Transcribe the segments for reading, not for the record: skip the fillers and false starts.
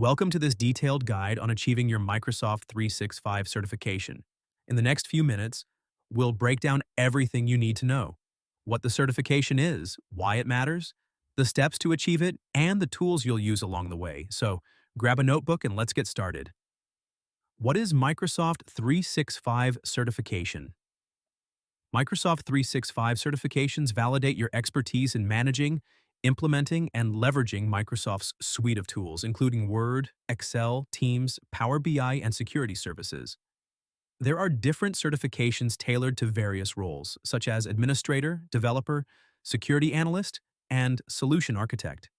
Welcome to this detailed guide on achieving your Microsoft 365 certification. In the next few minutes, we'll break down everything you need to know: what the certification is, why it matters, the steps to achieve it, and the tools you'll use along the way. So grab a notebook and let's get started. What is Microsoft 365 certification? Microsoft 365 certifications validate your expertise in managing, implementing, and leveraging Microsoft's suite of tools, including Word, Excel, Teams, Power BI, and security services. There are different certifications tailored to various roles, such as administrator, developer, security analyst, and solution architect.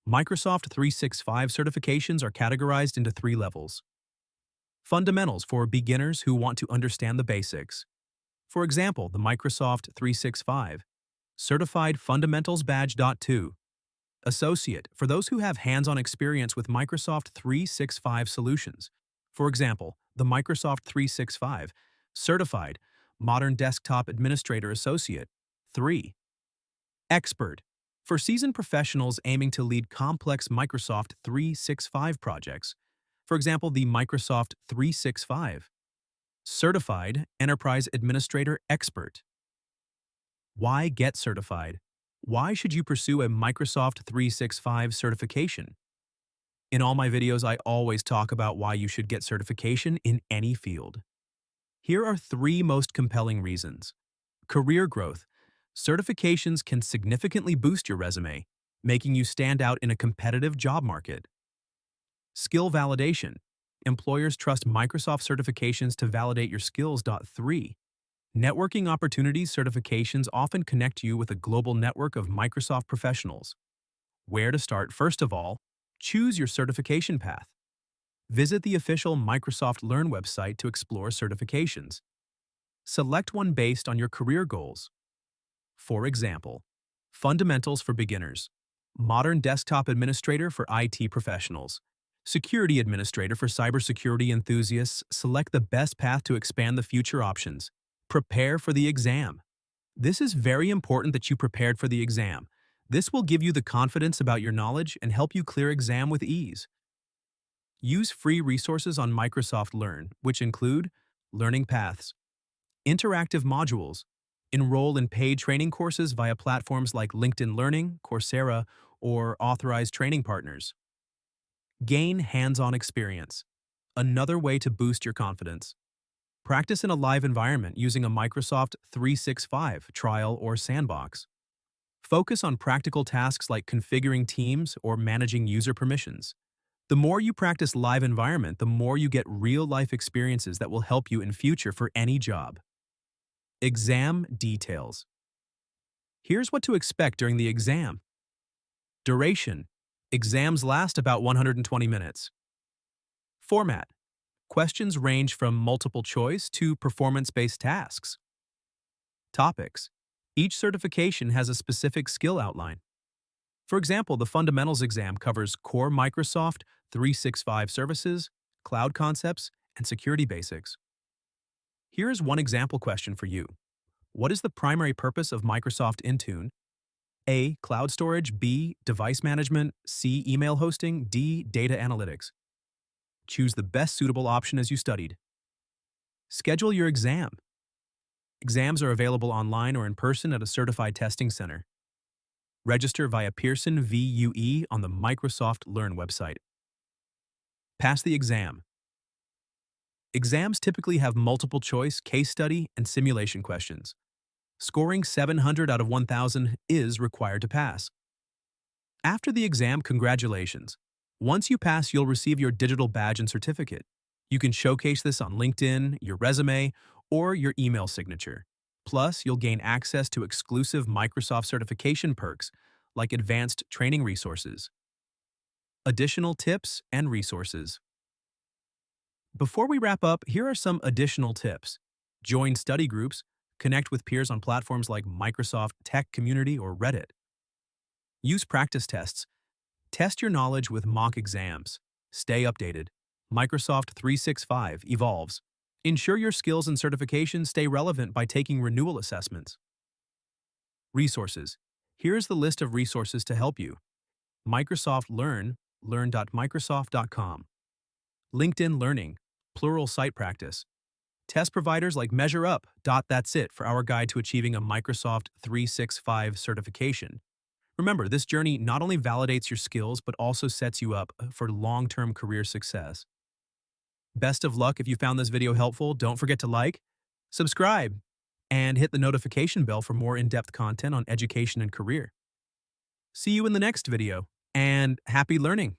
Microsoft 365 certifications are categorized into three levels. Fundamentals for beginners who want to understand the basics. For example, the Microsoft 365 Certified Fundamentals Badge. 2. Associate, for those who have hands-on experience with Microsoft 365 solutions. For example, the Microsoft 365 Certified Modern Desktop Administrator Associate. 3. Expert, for seasoned professionals aiming to lead complex Microsoft 365 projects. For example, the Microsoft 365 Certified Enterprise Administrator Expert. Why get certified? Why should you pursue a Microsoft 365 certification? In all my videos, I always talk about why you should get certification in any field. Here are three most compelling reasons. Career growth. Certifications can significantly boost your resume, making you stand out in a competitive job market. Skill validation. Employers trust Microsoft certifications to validate your skills. 3. Networking opportunities. Certifications often connect you with a global network of Microsoft professionals. Where to start? First of all, choose your certification path. Visit the official Microsoft Learn website to explore certifications. Select one based on your career goals. For example, Fundamentals for beginners, Modern Desktop Administrator for IT professionals, Security Administrator for cybersecurity enthusiasts. Select the best path to expand the future options. Prepare for the exam. This is very important that you prepared for the exam. This will give you the confidence about your knowledge and help you clear exam with ease. Use free resources on Microsoft Learn, which include learning paths, interactive modules, enroll in paid training courses via platforms like LinkedIn Learning, Coursera, or authorized training partners. Gain hands-on experience. Another way to boost your confidence. Practice in a live environment using a Microsoft 365 trial or sandbox. Focus on practical tasks like configuring Teams or managing user permissions. The more you practice live environment, the more you get real-life experiences that will help you in future for any job. Exam details. Here's what to expect during the exam. Duration. Exams last about 120 minutes. Format. Questions range from multiple choice to performance-based tasks. Topics. Each certification has a specific skill outline. For example, the Fundamentals exam covers core Microsoft 365 services, cloud concepts, and security basics. Here is one example question for you. What is the primary purpose of Microsoft Intune? A. Cloud storage. B. Device management. C. Email hosting. D. Data analytics. Choose the best suitable option as you studied. Schedule your exam. Exams are available online or in person at a certified testing center. Register via Pearson VUE on the Microsoft Learn website. Pass the exam. Exams typically have multiple choice, case study, and simulation questions. Scoring 700 out of 1,000 is required to pass. After the exam, congratulations. Once you pass, you'll receive your digital badge and certificate. You can showcase this on LinkedIn, your resume, or your email signature. Plus, you'll gain access to exclusive Microsoft certification perks like advanced training resources. Additional tips and resources. Before we wrap up, here are some additional tips. Join study groups, connect with peers on platforms like Microsoft Tech Community or Reddit. Use practice tests. Test your knowledge with mock exams. Stay updated. Microsoft 365 evolves. Ensure your skills and certifications stay relevant by taking renewal assessments. Resources. Here's the list of resources to help you. Microsoft Learn learn.microsoft.com. LinkedIn Learning, plural site practice. Test providers like MeasureUp. That's it for our guide to achieving a Microsoft 365 certification. Remember, this journey not only validates your skills, but also sets you up for long-term career success. Best of luck. If you found this video helpful, don't forget to like, subscribe, and hit the notification bell for more in-depth content on education and career. See you in the next video, and happy learning!